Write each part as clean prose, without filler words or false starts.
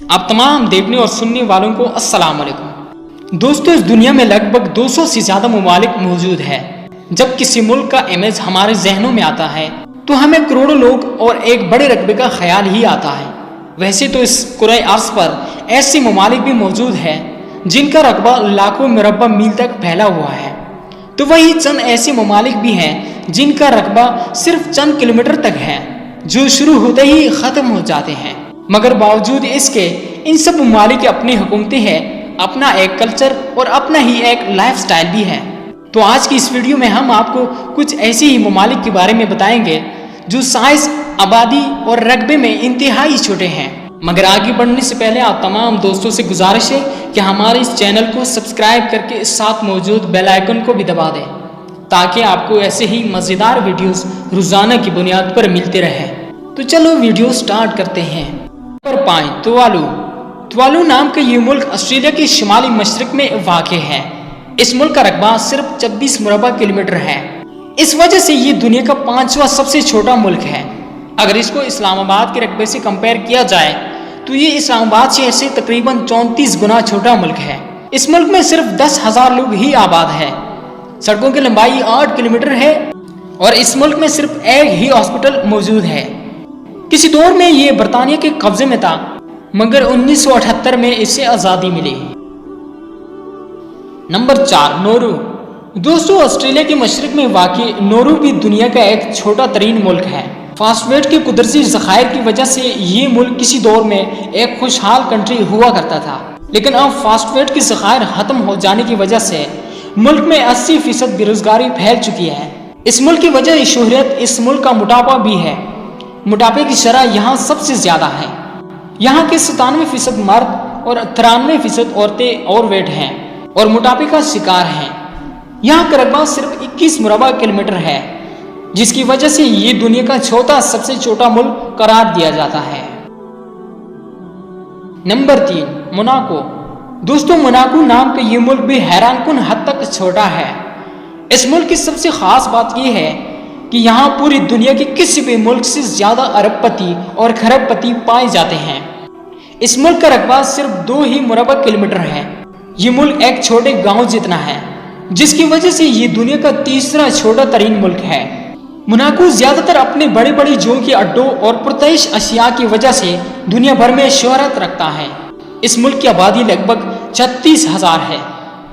आप तमाम देखने और सुनने वालों को अस्सलाम वालेकुम। दोस्तों, इस दुनिया में लगभग 200 से ज्यादा ममालिक मौजूद है। जब किसी मुल्क का इमेज हमारे जहनों में आता है तो हमें करोड़ों लोग और एक बड़े रकबे का ख्याल ही आता है। वैसे तो इस कुरे अर्ज पर ऐसे ममालिक भी मौजूद है जिनका रकबा लाखों मुरब्बा मील तक फैला हुआ है, तो वही चंद ऐसे ममालिक भी हैं जिनका रकबा सिर्फ चंद किलोमीटर तक है, जो शुरू होते ही खत्म हो जाते हैं। मगर बावजूद इसके इन सब ममालिक की अपनी हुकूमतें हैं, अपना एक कल्चर और अपना ही एक लाइफ स्टाइल भी है। तो आज की इस वीडियो में हम आपको कुछ ऐसे ही ममालिक के बारे में बताएंगे जो साइज, आबादी और रकबे में इंतहाई छोटे हैं। मगर आगे बढ़ने से पहले आप तमाम दोस्तों से गुजारिश है कि हमारे इस चैनल को सब्सक्राइब करके इस साथ मौजूद बेल आइकन को भी दबा दें, ताकि आपको ऐसे ही मज़ेदार वीडियोस रोजाना की बुनियाद पर मिलते रहे। तो चलो वीडियो स्टार्ट करते हैं। Number 5, Tuvalu. तुवालू नाम का ये मुल्क ऑस्ट्रेलिया के शुमाली मशरक में वाक़ है। इस मुल्क का रकबा सिर्फ 26 मुरबा किलोमीटर है। इस वजह से ये दुनिया का 5वां सबसे छोटा मुल्क है। अगर इसको इस्लामाबाद के रकबे से कंपेयर किया जाए तो ये इस्लामाबाद शहर से तकरीबन 34 गुना छोटा मुल्क है। इस मुल्क में सिर्फ 10,000 लोग ही आबाद है। सड़कों की लंबाई 8 किलोमीटर है और इस मुल्क में सिर्फ एक ही हॉस्पिटल मौजूद है। किसी दौर में ये बरतानिया के कब्जे में था, मगर 1978 में इसे आज़ादी मिली। Number 4, Nauru. दोस्तों, ऑस्ट्रेलिया के मशरक में वाक़ई नौरू भी दुनिया का एक छोटा तरीन मुल्क है। फास्फेट के कुदरती ज़खायर की वजह से ये मुल्क किसी दौर में एक खुशहाल कंट्री हुआ करता था, लेकिन अब फास्फेट के ज़खायर खत्म हो जाने की वजह से मुल्क में 80% बेरोजगारी फैल चुकी है। इस मुल्क की वजह शोहरत इस मुल्क का मोटापा भी है। मोटापे की शरह यहाँ सबसे ज्यादा है। यहाँ के 97% मर्द और 93% औरतें ओवरवेट हैं और मोटापे का शिकार हैं। यहाँ का रकबा सिर्फ 21 मुरबा किलोमीटर है, जिसकी वजह से ये दुनिया का चौथा सबसे छोटा मुल्क करार दिया जाता है। Number 3, Monaco. दोस्तों, मोनाको नाम का ये मुल्क भी हैरानकुन हद तक छोटा है। इस मुल्क की सबसे खास बात यह है कि यहाँ पूरी दुनिया के किसी भी मुल्क से ज्यादा अरबपति और खरबपति पाए जाते हैं। इस मुल्क का रकबा सिर्फ 2 ही मुरबा किलोमीटर है। ये मुल्क एक छोटे गांव जितना है, जिसकी वजह से ये दुनिया का तीसरा छोटा तरीन मुल्क है। मोनाको ज्यादातर अपने बड़े बड़े जो के अड्डों और पुरतश अशिया की वजह से दुनिया भर में शोहरत रखता है। इस मुल्क की आबादी लगभग 36,000 है,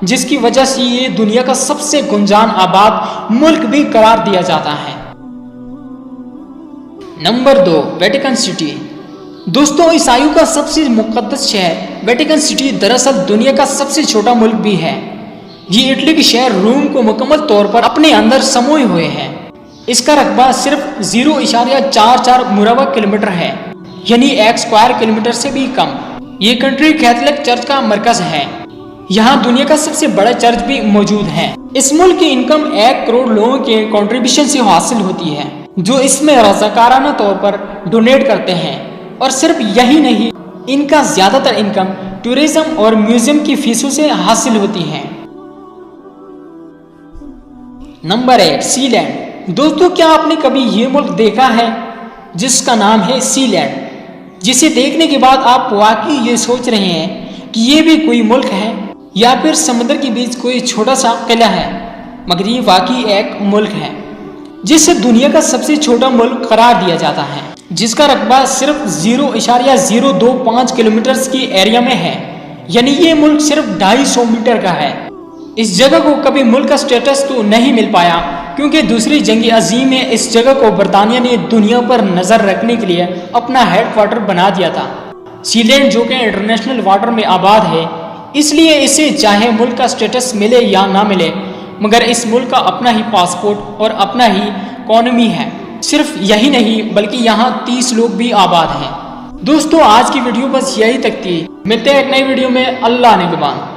जिसकी वजह से ये दुनिया का सबसे गुंजान आबाद मुल्क भी करार दिया जाता है। Number 2, Vatican city. दोस्तों, ईसाइयों का सबसे मुकद्दस शहर वेटिकन सिटी दरअसल दुनिया का सबसे छोटा मुल्क भी है। ये इटली के शहर रोम को मुकम्मल तौर पर अपने अंदर समोए हुए है। इसका रकबा सिर्फ 0.44 मुरबा किलोमीटर है, यानी 1 स्क्वायर किलोमीटर से भी कम। ये कंट्री कैथोलिक चर्च का मरकज है। यहाँ दुनिया का सबसे बड़ा चर्च भी मौजूद है। इस मुल्क की इनकम 1 करोड़ लोगों के कंट्रीब्यूशन से हासिल होती है, जो इसमें रज़ाकाराना तौर पर डोनेट करते हैं। और सिर्फ यही नहीं, इनका ज्यादातर इनकम टूरिज्म और म्यूजियम की फीसों से हासिल होती है। Number 1, Sealand. दोस्तों, क्या आपने कभी ये मुल्क देखा है जिसका नाम है सीलैंड, जिसे देखने के बाद आप वाकई ये सोच रहे हैं कि ये भी कोई मुल्क है या फिर समुद्र के बीच कोई छोटा सा किला है? मगर ये वाकई एक मुल्क है जिसे दुनिया का सबसे छोटा मुल्क करार दिया जाता है, जिसका रकबा सिर्फ 0.025 किलोमीटर की एरिया में है, यानी ये मुल्क सिर्फ 250 मीटर का है। इस जगह को कभी मुल्क का स्टेटस तो नहीं मिल पाया, क्योंकि दूसरी जंग अजीम में इस जगह को बरतानिया ने दुनिया पर नजर रखने के लिए अपना हेडक्वार्टर बना दिया था। सीलैंड, जो कि इंटरनेशनल वाटर में आबाद है, इसलिए इसे चाहे मुल्क का स्टेटस मिले या ना मिले, मगर इस मुल्क का अपना ही पासपोर्ट और अपना ही इकोनॉमी है। सिर्फ यही नहीं, बल्कि यहाँ 30 लोग भी आबाद हैं। दोस्तों, आज की वीडियो बस यही तक थी। मिलते हैं एक नई वीडियो में। अल्लाह निगहबान।